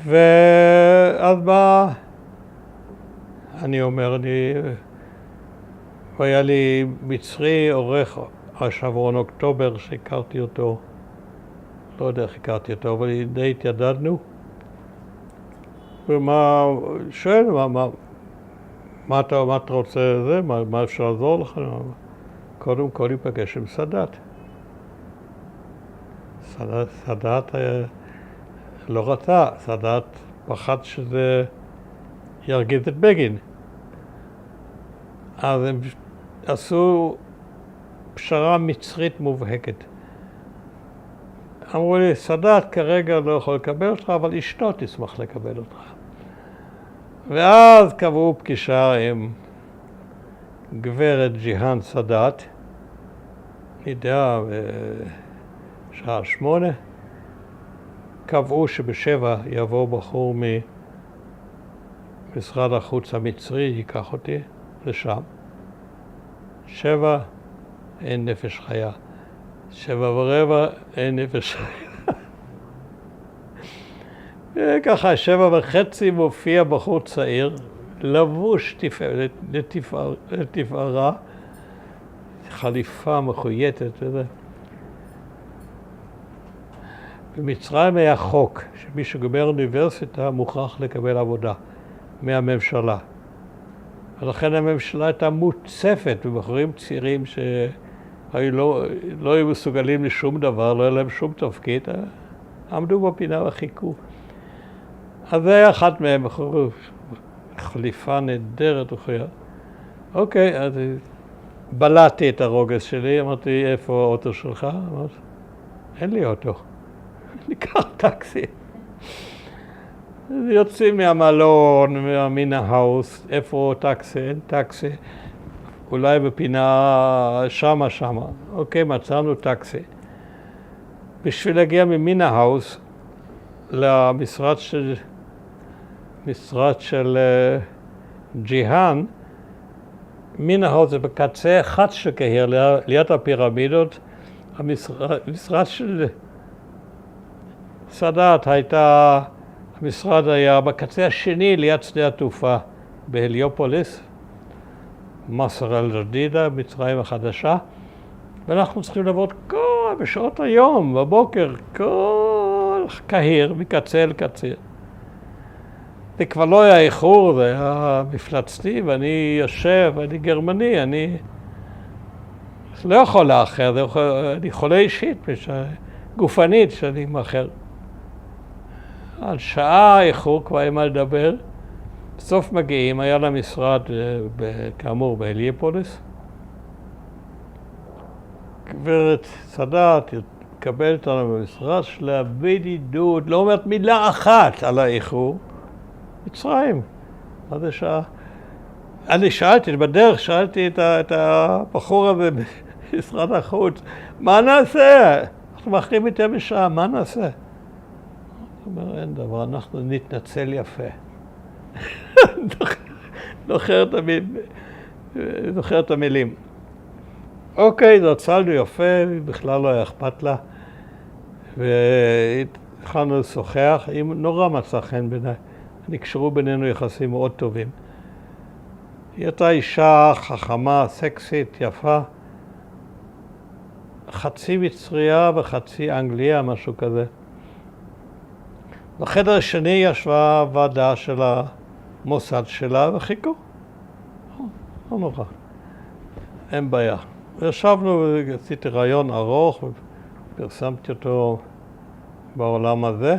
ואז בא, אני אומר, היה לי מצרי עורך השבועון אוקטובר שהכרתי אותו, לא יודע איך הכרתי אותו, אבל די התיידדנו. ומה, שואל, מה אתה רוצה לזה? מה אפשר לעזור לך? קודם כל ייפגש עם סאדאת. סאדאת לא רצה, סאדאת פחד שזה ירגיז את בגין. אז הם עשו פשרה מצרית מובהקת. אמרו לי, סאדאת כרגע לא יכול לקבל אותך, אבל אשתו תשמח לקבל אותך. ואז קבעו פגישה עם גברת ג'יהאן סאדאת, נדעה בשעה 8, קבעו שב7 יבוא בחור ממשרד החוץ המצרי, ייקח אותי לשם. 7, אין נפש חיה. 7:15, אין נפש חיה. וככה 7:30 מופיע בחור צעיר, לבוש לתפארה, חליפה מחויטת וזה. במצרים היה חוק שמי שגומר אוניברסיטה מוכרח לקבל עבודה מהממשלה. ולכן הממשלה הייתה מוצפת בבחורים צעירים שלא היו מסוגלים לשום דבר, לא היה להם שום תפקיד, עמדו בפינה וחיכו. אז זה היה אחת מהם, חליפה נהדרת וחיה. אוקיי, אז בלעתי את הרוגז שלי, אמרתי, איפה האוטו שלך? אמרתי, אין לי אוטו, ניקח טקסי. יוצאים מהמלון, מן ההאוס, איפה טקסי? אין טקסי. אולי בפינה שמה. אוקיי, מצאנו טקסי. בשביל להגיע ממין ההאוס למשרד של ג'יהאן, מן ההאוס זה בקצה אחד של קהיר, ליד הפירמידות. המשרד של סאדאת המשרד היה בקצה השני ליד שדה התעופה בהליופוליס, מסר אל-ג'דידה, מצרים החדשה, ואנחנו צריכים לעבוד בשעות היום, בבוקר, כל קהיר, מקצה אל קצה. זה כבר לא היה איחור, זה היה מפלצתי, ואני יושב, אני גרמני, אני לא יכול לאחר, אני חולה אישית, גופנית שאני מאחר. על שעה איחור כבר אין מה לדבר. בסוף מגיעים, היה למשרד כאמור בהליופוליס. גברת סאדאת תקבל אותנו במשרד שלה בידידות, לא אומרת מילה אחת על האיחור. מצרים, מה זה שעה? אני שאלתי, בדרך שאלתי את הבחור הזה במשרד החוץ, מה נעשה? אנחנו מאחרים יותר משעה, מה נעשה? הוא אומר, אין דבר, אנחנו נתנצל יפה. זוכר את המילים. אוקיי, נצלנו יפה, בכלל לא היה אכפת לה. והתחלנו לשוחח, היא נורא מצא חן בעיניי. נקשרו בינינו יחסים מאוד טובים. היא הייתה אישה חכמה, סקסית, יפה. חצי מצריה וחצי אנגליה, משהו כזה. בחדר השני ישבה ועדה של המוסד שלה וחיכו. לא נורא, אין בעיה. ישבנו ועשיתי רעיון ארוך ופרסמתי אותו בעולם הזה.